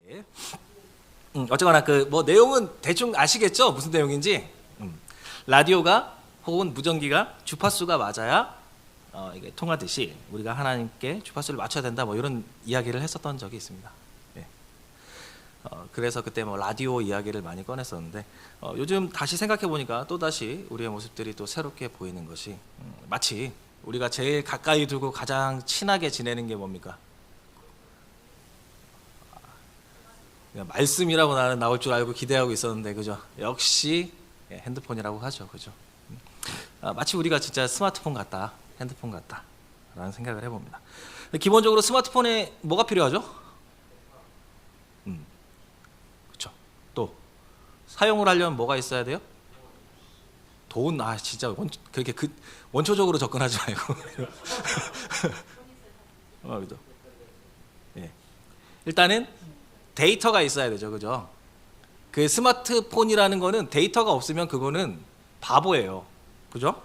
예. 어쨌거나 그 뭐 내용은 대충 아시겠죠? 무슨 내용인지. 라디오가 혹은 무전기가 주파수가 맞아야 이게 통하듯이 우리가 하나님께 주파수를 맞춰야 된다, 뭐 이런 이야기를 했었던 적이 있습니다. 예. 그래서 그때 뭐 라디오 이야기를 많이 꺼냈었는데 요즘 다시 생각해 보니까 또 다시 우리의 모습들이 또 새롭게 보이는 것이 마치 우리가 제일 가까이 두고 가장 친하게 지내는 게 뭡니까? 말씀이라고 나는 나올 줄 알고 기대하고 있었는데, 그죠? 역시 핸드폰이라고 하죠, 그죠? 마치 우리가 진짜 스마트폰 같다, 핸드폰 같다라는 생각을 해봅니다. 기본적으로 스마트폰에 뭐가 필요하죠? 그렇죠. 또 사용을 하려면 뭐가 있어야 돼요? 돈. 진짜 그렇게 원초적으로 접근하지 말고. 그죠? 예. 일단은 데이터가 있어야 되죠, 그죠? 그 스마트폰이라는 거는 데이터가 없으면 그거는 바보예요, 그죠?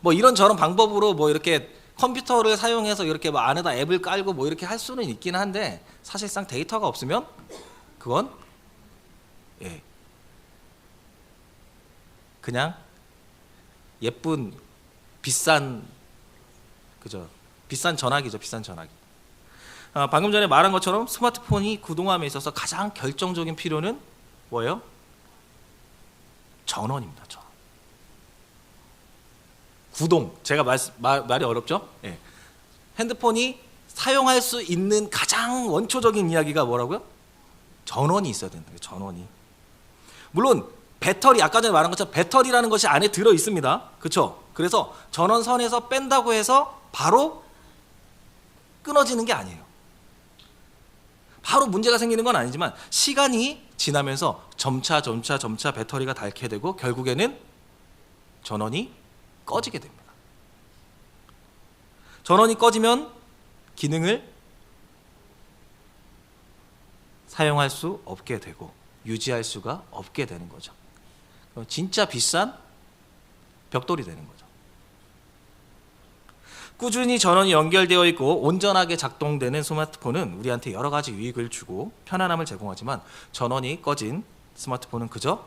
뭐 이런저런 방법으로 뭐 이렇게 컴퓨터를 사용해서 이렇게 뭐 안에다 앱을 깔고 뭐 이렇게 할 수는 있긴 한데, 사실상 데이터가 없으면 그건 그냥 예쁜 비싼, 그죠? 비싼 전화기죠, 비싼 전화기. 방금 전에 말한 것처럼 스마트폰이 구동함에 있어서 가장 결정적인 필요는 뭐예요? 전원입니다. 전원. 구동. 제가 말이 어렵죠? 예. 핸드폰이 사용할 수 있는 가장 원초적인 이야기가 뭐라고요? 전원이 있어야 된다. 전원이. 물론 배터리, 아까 전에 말한 것처럼 배터리라는 것이 안에 들어 있습니다. 그렇죠? 그래서 전원선에서 뺀다고 해서 바로 끊어지는 게 아니에요. 바로 문제가 생기는 건 아니지만 시간이 지나면서 점차 배터리가 닳게 되고 결국에는 전원이 꺼지게 됩니다. 전원이 꺼지면 기능을 사용할 수 없게 되고 유지할 수가 없게 되는 거죠. 진짜 비싼 벽돌이 되는 거죠. 꾸준히 전원이 연결되어 있고 온전하게 작동되는 스마트폰은 우리한테 여러 가지 유익을 주고 편안함을 제공하지만, 전원이 꺼진 스마트폰은 그저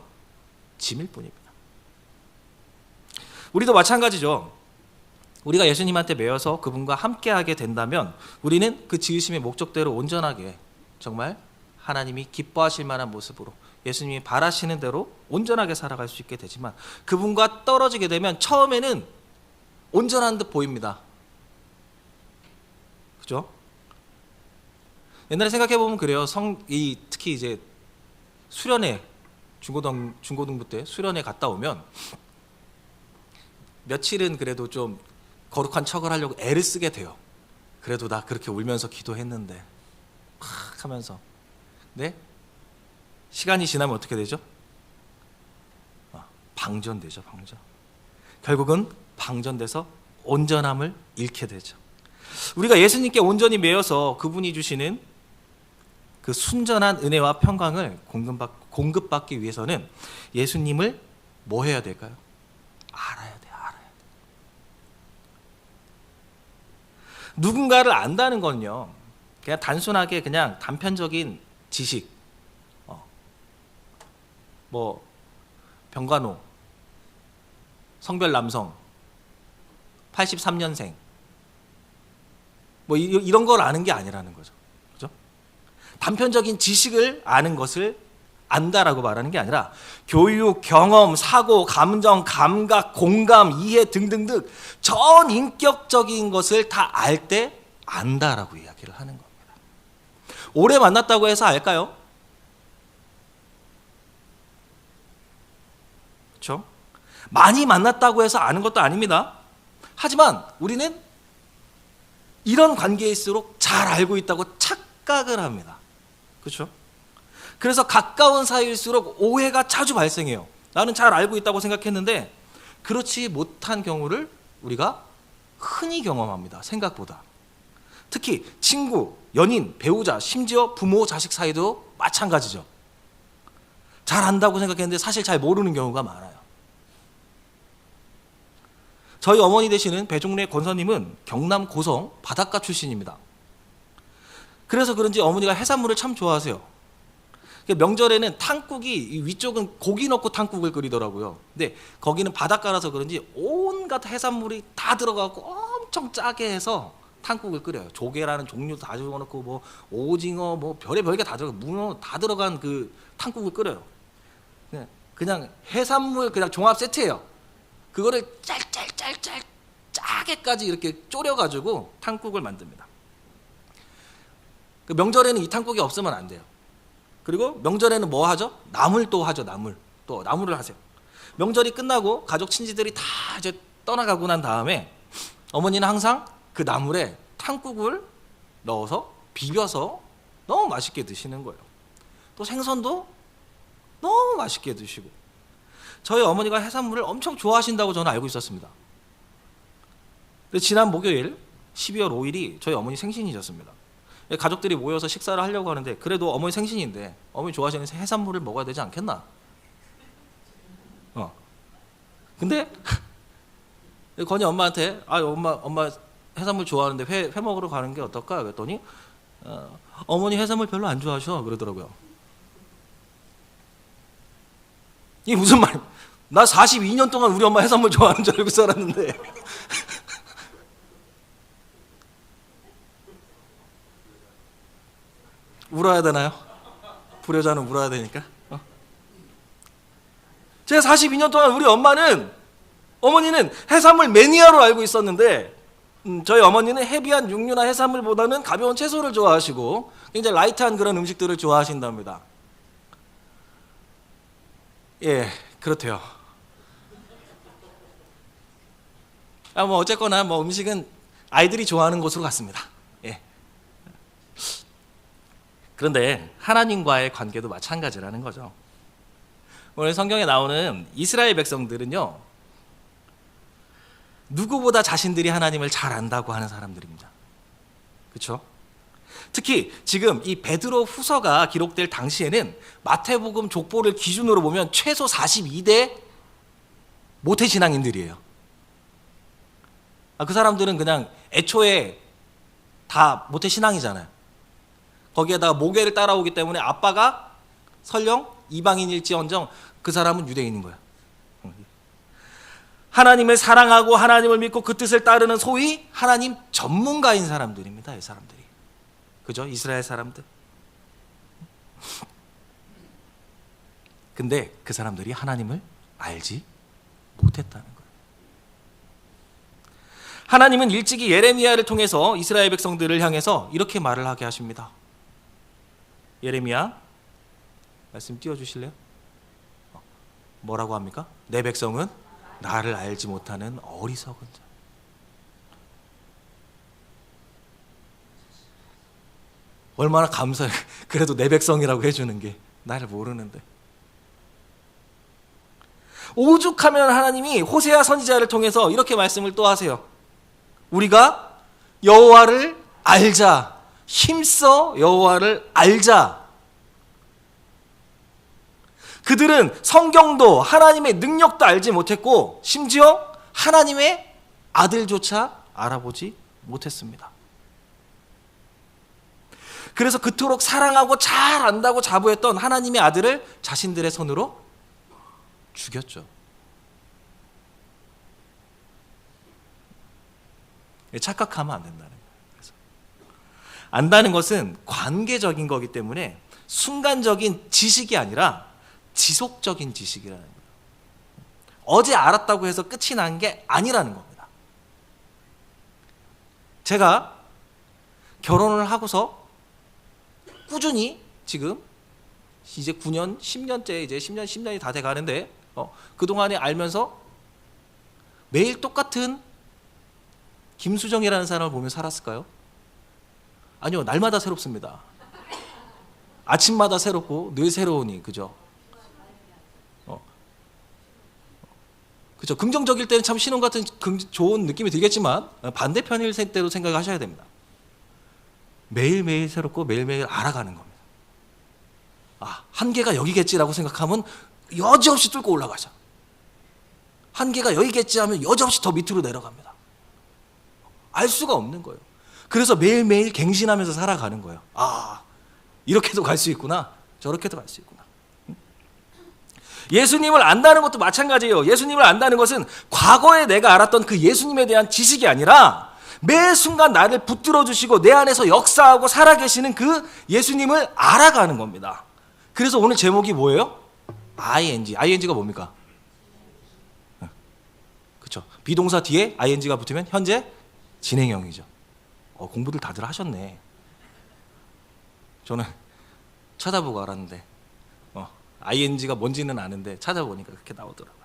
짐일 뿐입니다. 우리도 마찬가지죠. 우리가 예수님한테 매여서 그분과 함께하게 된다면 우리는 그 지으심의 목적대로 온전하게, 정말 하나님이 기뻐하실 만한 모습으로 예수님이 바라시는 대로 온전하게 살아갈 수 있게 되지만, 그분과 떨어지게 되면 처음에는 온전한 듯 보입니다. 그죠? 옛날에 생각해보면 그래요. 특히 이제 수련회, 중고등부 때 수련회 갔다 오면 며칠은 그래도 좀 거룩한 척을 하려고 애를 쓰게 돼요. 그래도 나 그렇게 울면서 기도했는데 막 하면서. 네? 시간이 지나면 어떻게 되죠? 방전되죠, 방전. 결국은 방전돼서 온전함을 잃게 되죠. 우리가 예수님께 온전히 매여서 그분이 주시는 그 순전한 은혜와 평강을 공급받기 위해서는 예수님을 뭐 해야 될까요? 알아야 돼요. 누군가를 안다는 건요, 그냥 단순하게 그냥 단편적인 지식, 뭐 병간호, 성별 남성, 83년생, 뭐 이런 걸 아는 게 아니라는 거죠. 그죠? 단편적인 지식을 아는 것을 안다라고 말하는 게 아니라 교육, 경험, 사고, 감정, 감각, 공감, 이해 등등등 전 인격적인 것을 다 알 때 안다라고 이야기를 하는 겁니다. 오래 만났다고 해서 알까요? 그렇죠? 많이 만났다고 해서 아는 것도 아닙니다. 하지만 우리는 이런 관계일수록 잘 알고 있다고 착각을 합니다. 그렇죠? 그래서 가까운 사이일수록 오해가 자주 발생해요. 나는 잘 알고 있다고 생각했는데 그렇지 못한 경우를 우리가 흔히 경험합니다. 생각보다. 특히 친구, 연인, 배우자, 심지어 부모, 자식 사이도 마찬가지죠. 잘 안다고 생각했는데 사실 잘 모르는 경우가 많아요. 저희 어머니 되시는 배종래 권사님은 경남 고성 바닷가 출신입니다. 그래서 그런지 어머니가 해산물을 참 좋아하세요. 명절에는 탕국이 위쪽은 고기 넣고 탕국을 끓이더라고요. 근데 거기는 바닷가라서 그런지 온갖 해산물이 다 들어가고 엄청 짜게 해서 탕국을 끓여요. 조개라는 종류 다 집어넣고 뭐 오징어 뭐 별의별 게 다 들어가, 문어 다 들어간 그 탕국을 끓여요. 그냥 해산물 그냥 종합 세트예요. 그거를 짤짤짤짤 짜게까지 이렇게 졸여가지고 탕국을 만듭니다. 명절에는 이 탕국이 없으면 안 돼요. 그리고 명절에는 뭐 하죠? 나물 또 하죠. 나물을 하세요. 명절이 끝나고 가족 친지들이 다 이제 떠나가고 난 다음에 어머니는 항상 그 나물에 탕국을 넣어서 비벼서 너무 맛있게 드시는 거예요. 또 생선도 너무 맛있게 드시고. 저희 어머니가 해산물을 엄청 좋아하신다고 저는 알고 있었습니다. 근데 지난 목요일 12월 5일이 저희 어머니 생신이셨습니다. 가족들이 모여서 식사를 하려고 하는데 그래도 어머니 생신인데 어머니 좋아하시는 해산물을 먹어야 되지 않겠나? 근데 건이 엄마한테 엄마 해산물 좋아하는데 회 먹으러 가는 게 어떨까? 그랬더니 어머니 해산물 별로 안 좋아하셔 그러더라고요. 이게 무슨 말이야? 나 42년 동안 우리 엄마 해산물 좋아하는 줄 알고 살았는데 울어야 되나요? 불효자는 울어야 되니까. 제가 42년 동안 우리 어머니는 해산물 매니아로 알고 있었는데 저희 어머니는 헤비한 육류나 해산물보다는 가벼운 채소를 좋아하시고 굉장히 라이트한 그런 음식들을 좋아하신답니다. 예, 그렇대요. 뭐 어쨌거나 뭐 음식은 아이들이 좋아하는 곳으로 갔습니다. 예. 그런데 하나님과의 관계도 마찬가지라는 거죠. 오늘 성경에 나오는 이스라엘 백성들은요, 누구보다 자신들이 하나님을 잘 안다고 하는 사람들입니다. 그렇죠? 특히 지금 이 베드로 후서가 기록될 당시에는 마태복음 족보를 기준으로 보면 최소 42대 모태신앙인들이에요. 그 사람들은 그냥 애초에 다 모태신앙이잖아요. 거기에다가 모계를 따라오기 때문에 아빠가 설령 이방인일지언정 그 사람은 유대인인 거야. 하나님을 사랑하고 하나님을 믿고 그 뜻을 따르는 소위 하나님 전문가인 사람들입니다. 이 사람들이. 그죠? 이스라엘 사람들. 근데 그 사람들이 하나님을 알지 못했다는 거예요. 하나님은 일찍이 예레미야를 통해서 이스라엘 백성들을 향해서 이렇게 말을 하게 하십니다. 예레미야 말씀 띄워주실래요? 뭐라고 합니까? 내 백성은 나를 알지 못하는 어리석은 자. 얼마나 감사해. 그래도 내 백성이라고 해주는 게 나를 모르는데. 오죽하면 하나님이 호세아 선지자를 통해서 이렇게 말씀을 또 하세요. 우리가 여호와를 알자. 힘써 여호와를 알자. 그들은 성경도 하나님의 능력도 알지 못했고 심지어 하나님의 아들조차 알아보지 못했습니다. 그래서 그토록 사랑하고 잘 안다고 자부했던 하나님의 아들을 자신들의 손으로 죽였죠. 착각하면 안 된다는 거예요. 그래서 안다는 것은 관계적인 거기 때문에 순간적인 지식이 아니라 지속적인 지식이라는 거예요. 어제 알았다고 해서 끝이 난 게 아니라는 겁니다. 제가 결혼을 하고서 꾸준히 지금 이제 9년, 10년째 이제 10년이 다 돼 가는데 그동안에 알면서 매일 똑같은 김수정이라는 사람을 보며 살았을까요? 아니요, 날마다 새롭습니다. 아침마다 새롭고 늘 새로우니, 그죠? 그죠? 긍정적일 때는 참 신혼 같은 좋은 느낌이 들겠지만 반대편일 때도 생각하셔야 됩니다. 매일매일 새롭고 매일매일 알아가는 겁니다. 한계가 여기겠지라고 생각하면 여지없이 뚫고 올라가죠. 한계가 여기겠지 하면 여지없이 더 밑으로 내려갑니다. 알 수가 없는 거예요. 그래서 매일매일 갱신하면서 살아가는 거예요. 아, 이렇게도 갈 수 있구나, 저렇게도 갈 수 있구나. 예수님을 안다는 것도 마찬가지예요. 예수님을 안다는 것은 과거에 내가 알았던 그 예수님에 대한 지식이 아니라 매 순간 나를 붙들어 주시고 내 안에서 역사하고 살아계시는 그 예수님을 알아가는 겁니다. 그래서 오늘 제목이 뭐예요? ing. ing가 뭡니까? 그렇죠. 비동사 뒤에 ing가 붙으면 현재 진행형이죠. 공부들 다들 하셨네. 저는 찾아보고 알았는데 ing가 뭔지는 아는데 찾아보니까 그렇게 나오더라고요.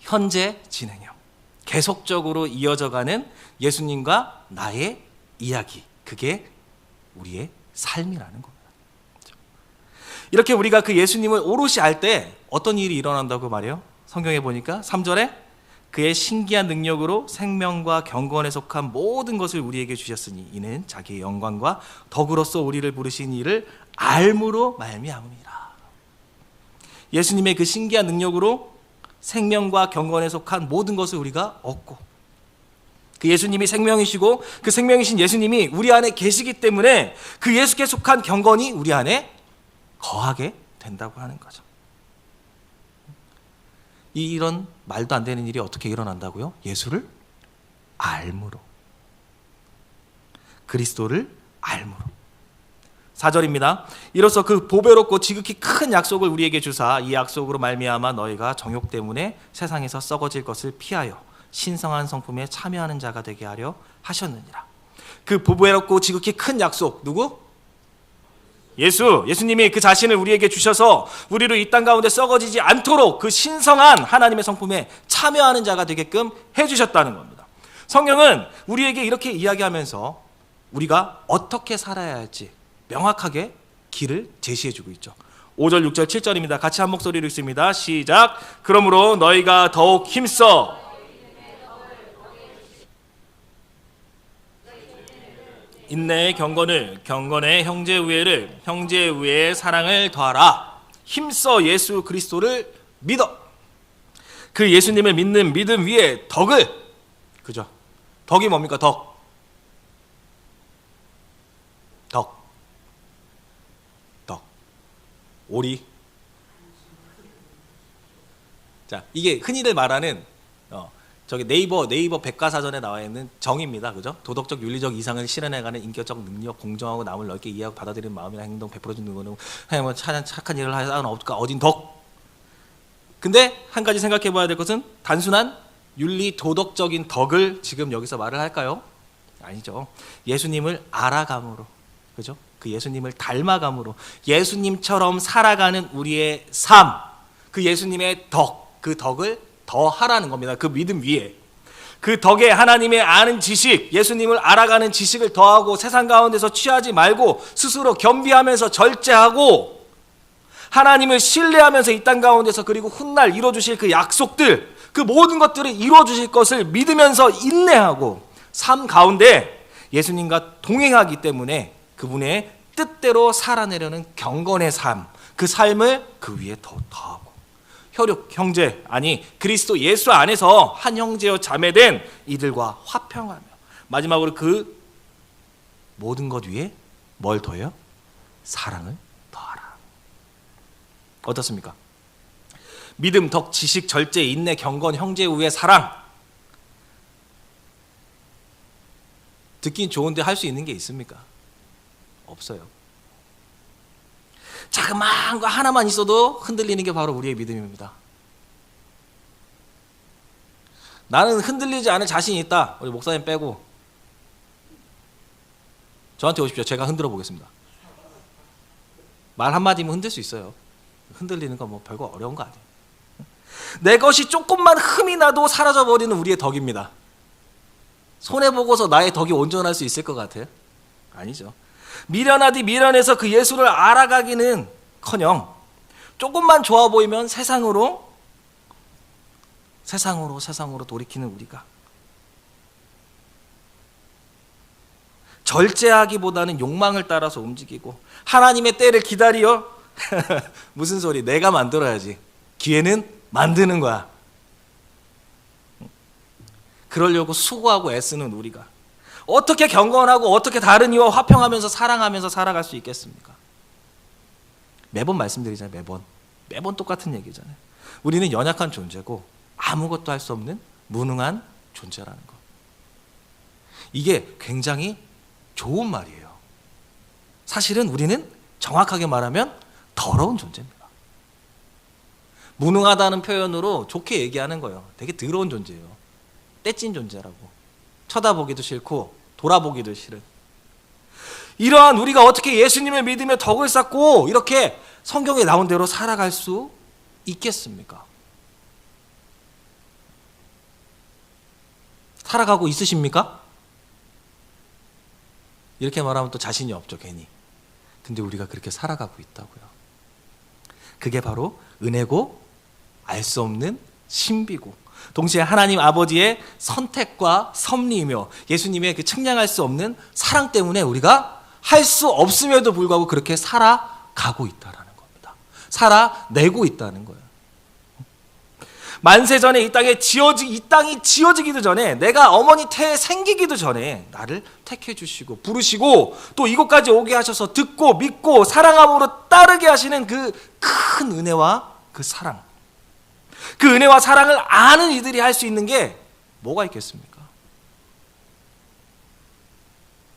현재 진행형. 계속적으로 이어져가는 예수님과 나의 이야기. 그게 우리의 삶이라는 겁니다. 이렇게 우리가 그 예수님을 오롯이 알 때 어떤 일이 일어난다고 말해요? 성경에 보니까 3절에 그의 신기한 능력으로 생명과 경건에 속한 모든 것을 우리에게 주셨으니 이는 자기의 영광과 덕으로서 우리를 부르신 이를 알므로 말미암음이라. 예수님의 그 신기한 능력으로 생명과 경건에 속한 모든 것을 우리가 얻고, 그 예수님이 생명이시고 그 생명이신 예수님이 우리 안에 계시기 때문에 그 예수께 속한 경건이 우리 안에 거하게 된다고 하는 거죠. 이런 말도 안 되는 일이 어떻게 일어난다고요? 예수를 알므로, 그리스도를 알므로. 4절입니다. 이로써 그 보배롭고 지극히 큰 약속을 우리에게 주사 이 약속으로 말미암아 너희가 정욕 때문에 세상에서 썩어질 것을 피하여 신성한 성품에 참여하는 자가 되게 하려 하셨느니라. 그 보배롭고 지극히 큰 약속, 누구? 예수님이 그 자신을 우리에게 주셔서 우리를 이 땅 가운데 썩어지지 않도록 그 신성한 하나님의 성품에 참여하는 자가 되게끔 해주셨다는 겁니다. 성경은 우리에게 이렇게 이야기하면서 우리가 어떻게 살아야 할지 명확하게 길을 제시해주고 있죠. 5절, 6절, 7절입니다. 같이 한 목소리로 읽습니다. 시작. 그러므로 너희가 더욱 힘써 인내의 경건을, 경건의 형제 우애를, 형제 우애의 사랑을 더하라. 힘써 예수 그리스도를 믿어. 그 예수님을 믿는 믿음 위에 덕을, 그죠? 덕이 뭡니까? 덕. 오리. 자, 이게 흔히들 말하는 저기 네이버 백과사전에 나와 있는 정의입니다. 그죠? 도덕적 윤리적 이상을 실현해가는 인격적 능력, 공정하고 남을 넓게 이해하고 받아들이는 마음이나 행동, 베풀어주는 거는 하나님은 착한 일을 하여 쌓은 없을까 어딘 덕. 근데 한 가지 생각해 봐야 될 것은 단순한 윤리 도덕적인 덕을 지금 여기서 말을 할까요? 아니죠. 예수님을 알아감으로, 그죠? 그 예수님을 닮아감으로 예수님처럼 살아가는 우리의 삶, 그 예수님의 덕, 그 덕을 더하라는 겁니다. 그 믿음 위에 그 덕에 하나님의 아는 지식, 예수님을 알아가는 지식을 더하고 세상 가운데서 취하지 말고 스스로 겸비하면서 절제하고 하나님을 신뢰하면서 이 땅 가운데서 그리고 훗날 이루어주실 그 약속들, 그 모든 것들을 이루어주실 것을 믿으면서 인내하고 삶 가운데 예수님과 동행하기 때문에 그분의 뜻대로 살아내려는 경건의 삶, 그 삶을 그 위에 더하고 혈육 형제, 아니 그리스도 예수 안에서 한 형제여 자매된 이들과 화평하며 마지막으로 그 모든 것 위에 뭘 더해요? 사랑을 더하라. 어떻습니까? 믿음, 덕, 지식, 절제, 인내, 경건, 형제 우애, 사랑. 듣긴 좋은데 할 수 있는 게 있습니까? 없어요. 자그마한 거 하나만 있어도 흔들리는 게 바로 우리의 믿음입니다. 나는 흔들리지 않을 자신이 있다. 우리 목사님 빼고 저한테 오십시오. 제가 흔들어 보겠습니다. 말 한마디면 흔들 수 있어요. 흔들리는 거 뭐 별거 어려운 거 아니에요. 내 것이 조금만 흠이 나도 사라져버리는 우리의 덕입니다. 손해보고서 나의 덕이 온전할 수 있을 것 같아요? 아니죠. 미련하디 미련해서 그 예수를 알아가기는 커녕 조금만 좋아 보이면 세상으로 돌이키는 우리가 절제하기보다는 욕망을 따라서 움직이고 하나님의 때를 기다려 무슨 소리, 내가 만들어야지. 기회는 만드는 거야. 그러려고 수고하고 애쓰는 우리가 어떻게 경건하고 어떻게 다른 이와 화평하면서 사랑하면서 살아갈 수 있겠습니까? 매번 말씀드리잖아요. 매번 똑같은 얘기잖아요. 우리는 연약한 존재고 아무것도 할 수 없는 무능한 존재라는 것. 이게 굉장히 좋은 말이에요. 사실은 우리는 정확하게 말하면 더러운 존재입니다. 무능하다는 표현으로 좋게 얘기하는 거예요. 되게 더러운 존재예요. 떼찐 존재라고. 쳐다보기도 싫고 돌아보기도 싫은. 이러한 우리가 어떻게 예수님을 믿으며 덕을 쌓고 이렇게 성경에 나온 대로 살아갈 수 있겠습니까? 살아가고 있으십니까? 이렇게 말하면 또 자신이 없죠, 괜히. 근데 우리가 그렇게 살아가고 있다고요. 그게 바로 은혜고 알 수 없는 신비고 동시에 하나님 아버지의 선택과 섭리이며 예수님의 그 측량할 수 없는 사랑 때문에 우리가 할 수 없음에도 불구하고 그렇게 살아가고 있다라는 겁니다. 살아내고 있다는 거예요. 만세 전에 이 땅이 지어지기도 전에 내가 어머니 태에 생기기도 전에 나를 택해 주시고 부르시고 또 이곳까지 오게 하셔서 듣고 믿고 사랑함으로 따르게 하시는 그 큰 은혜와 그 사랑, 그 은혜와 사랑을 아는 이들이 할 수 있는 게 뭐가 있겠습니까?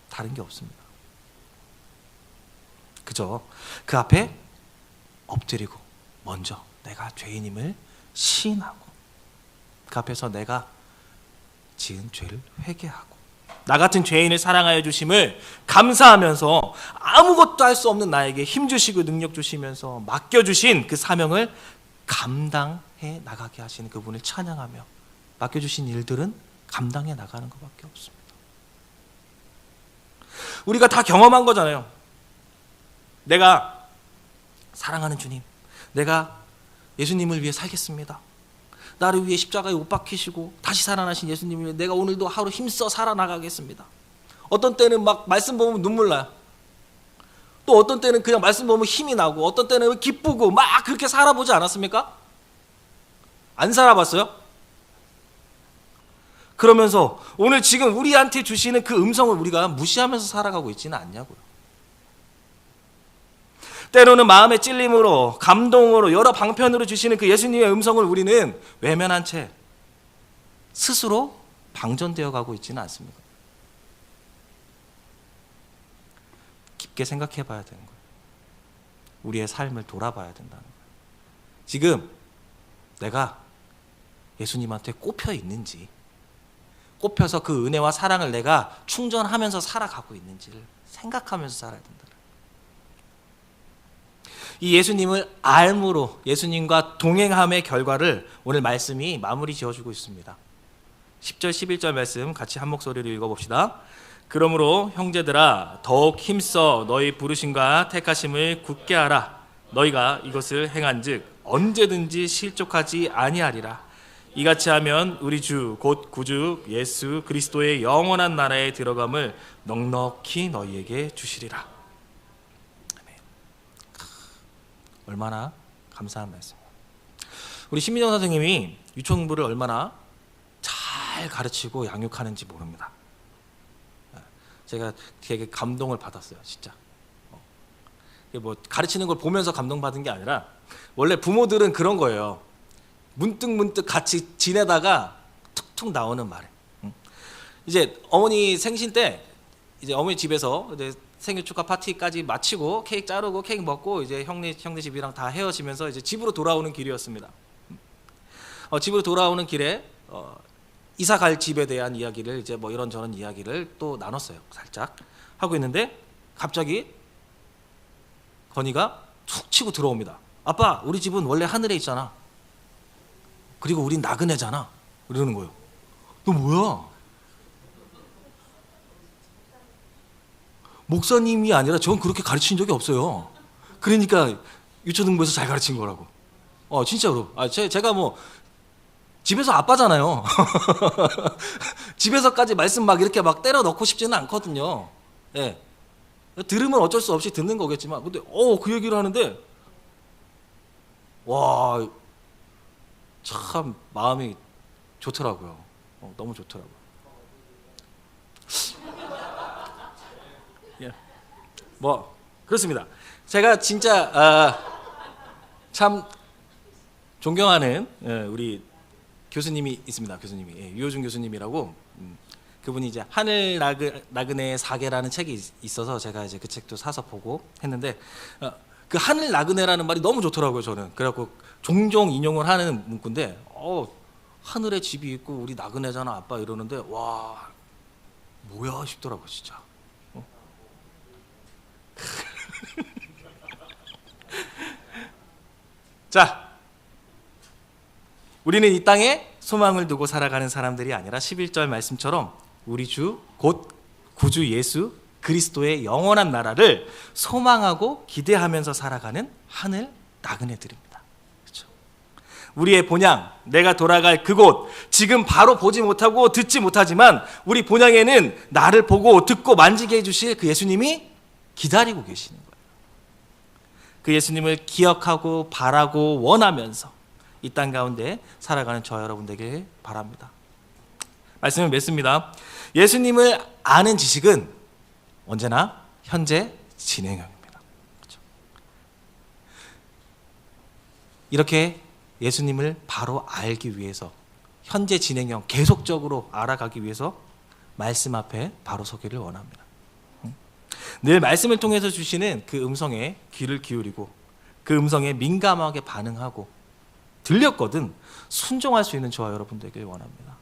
다른 게 없습니다. 그저 그 앞에 엎드리고 먼저 내가 죄인임을 시인하고 그 앞에서 내가 지은 죄를 회개하고 나 같은 죄인을 사랑하여 주심을 감사하면서 아무것도 할 수 없는 나에게 힘 주시고 능력 주시면서 맡겨주신 그 사명을 감당해 나가게 하시는 그분을 찬양하며 맡겨주신 일들은 감당해 나가는 것밖에 없습니다. 우리가 다 경험한 거잖아요. 내가 사랑하는 주님, 내가 예수님을 위해 살겠습니다. 나를 위해 십자가에 못 박히시고 다시 살아나신 예수님을 위해 내가 오늘도 하루 힘써 살아나가겠습니다. 어떤 때는 막 말씀 보면 눈물 나요. 또 어떤 때는 그냥 말씀 보면 힘이 나고 어떤 때는 기쁘고 막 그렇게 살아보지 않았습니까? 안 살아봤어요? 그러면서 오늘 지금 우리한테 주시는 그 음성을 우리가 무시하면서 살아가고 있지는 않냐고요. 때로는 마음의 찔림으로 감동으로 여러 방편으로 주시는 그 예수님의 음성을 우리는 외면한 채 스스로 방전되어 가고 있지는 않습니까? 깊게 생각해 봐야 되는 거예요. 우리의 삶을 돌아봐야 된다는 거예요. 지금 내가 예수님한테 꼽혀 있는지, 꼽혀서 그 은혜와 사랑을 내가 충전하면서 살아가고 있는지를 생각하면서 살아야 된다. 이 예수님을 알므로 예수님과 동행함의 결과를 오늘 말씀이 마무리 지어주고 있습니다. 10절 11절 말씀 같이 한 목소리로 읽어봅시다. 그러므로 형제들아 더욱 힘써 너희 부르심과 택하심을 굳게 하라. 너희가 이것을 행한즉 언제든지 실족하지 아니하리라. 이같이 하면 우리 주 곧 구주 예수 그리스도의 영원한 나라에 들어감을 넉넉히 너희에게 주시리라. 얼마나 감사한 말씀입니다. 우리 신민정 선생님이 유초공부를 얼마나 잘 가르치고 양육하는지 모릅니다. 제가 되게 감동을 받았어요, 진짜. 뭐 가르치는 걸 보면서 감동받은 게 아니라 원래 부모들은 그런 거예요. 문득 같이 지내다가 툭툭 나오는 말. 이제 어머니 생신 때 이제 어머니 집에서 이제 생일 축하 파티까지 마치고 케이크 자르고 케이크 먹고 이제 형네 집이랑 다 헤어지면서 이제 집으로 돌아오는 길이었습니다. 집으로 돌아오는 길에 이사 갈 집에 대한 이야기를 이제 뭐 이런저런 이야기를 또 나눴어요. 살짝 하고 있는데 갑자기 건이가 툭 치고 들어옵니다. 아빠, 우리 집은 원래 하늘에 있잖아. 그리고 우린 나그네잖아. 이러는 거예요. 너 뭐야? 목사님이 아니라 전 그렇게 가르친 적이 없어요. 그러니까 유초등부에서 잘 가르친 거라고. 진짜로. 제가 뭐 집에서 아빠잖아요. 집에서까지 말씀 막 이렇게 막 때려 넣고 싶지는 않거든요. 예. 들으면 어쩔 수 없이 듣는 거겠지만, 근데 그 얘기를 하는데 와, 참 마음이 좋더라고요. 너무 좋더라고요. 뭐 그렇습니다. 제가 진짜 참 존경하는 우리 교수님이 있습니다. 교수님이 유호준 교수님이라고 그분이 이제 하늘 나그네 사계라는 책이 있어서 제가 이제 그 책도 사서 보고 했는데 그 하늘 나그네라는 말이 너무 좋더라고요. 저는 그래갖고 종종 인용을 하는 문구인데 하늘에 집이 있고 우리 나그네잖아 아빠 이러는데 와 뭐야 싶더라고 진짜. 자, 우리는 이 땅에 소망을 두고 살아가는 사람들이 아니라 11절 말씀처럼 우리 주 곧 구주 예수 그리스도의 영원한 나라를 소망하고 기대하면서 살아가는 하늘 나그네들입니다. 그렇죠? 우리의 본향, 내가 돌아갈 그곳, 지금 바로 보지 못하고 듣지 못하지만 우리 본향에는 나를 보고 듣고 만지게 해주실 그 예수님이 기다리고 계시는 거예요. 그 예수님을 기억하고 바라고 원하면서 이 땅 가운데 살아가는 저 여러분 되길 바랍니다. 말씀을 맺습니다. 예수님을 아는 지식은 언제나 현재 진행형입니다. 그렇죠? 이렇게 예수님을 바로 알기 위해서 현재 진행형 계속적으로 알아가기 위해서 말씀 앞에 바로 서기를 원합니다. 늘 말씀을 통해서 주시는 그 음성에 귀를 기울이고 그 음성에 민감하게 반응하고 들렸거든 순종할 수 있는 저와 여러분 되길 원합니다.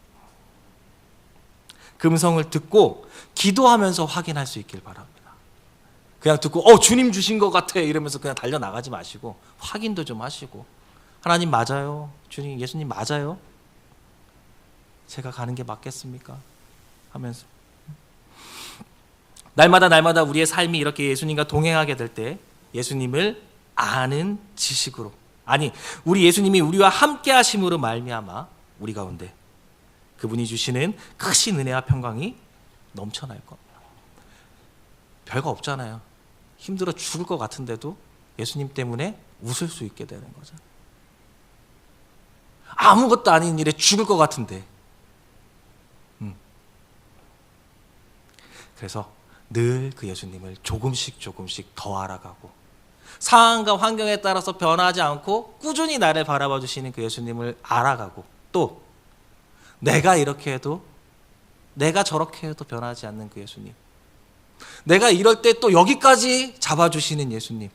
그 음성을 듣고 기도하면서 확인할 수 있길 바랍니다. 그냥 듣고 주님 주신 것 같아 이러면서 그냥 달려나가지 마시고 확인도 좀 하시고 하나님 맞아요? 주님 예수님 맞아요? 제가 가는 게 맞겠습니까? 하면서 날마다 우리의 삶이 이렇게 예수님과 동행하게 될 때 예수님을 아는 지식으로 우리 예수님이 우리와 함께 하심으로 말미암아 우리 가운데 그분이 주시는 크신 은혜와 평강이 넘쳐날 겁니다. 별거 없잖아요. 힘들어 죽을 것 같은데도 예수님 때문에 웃을 수 있게 되는 거죠. 아무것도 아닌 일에 죽을 것 같은데 그래서 늘 그 예수님을 조금씩 더 알아가고 상황과 환경에 따라서 변하지 않고 꾸준히 나를 바라봐 주시는 그 예수님을 알아가고 또 내가 이렇게 해도 내가 저렇게 해도 변하지 않는 그 예수님, 내가 이럴 때 또 여기까지 잡아주시는 예수님,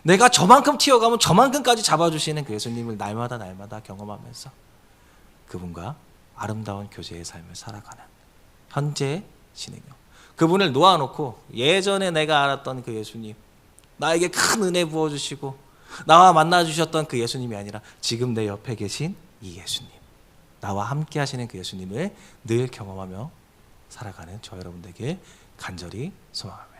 내가 저만큼 튀어가면 저만큼까지 잡아주시는 그 예수님을 날마다 경험하면서 그분과 아름다운 교제의 삶을 살아가는 현재 진행형, 그분을 놓아놓고 예전에 내가 알았던 그 예수님, 나에게 큰 은혜 부어주시고 나와 만나주셨던 그 예수님이 아니라 지금 내 옆에 계신 이 예수님, 나와 함께 하시는 그 예수님을 늘 경험하며 살아가는 저 여러분들에게 간절히 소망합니다.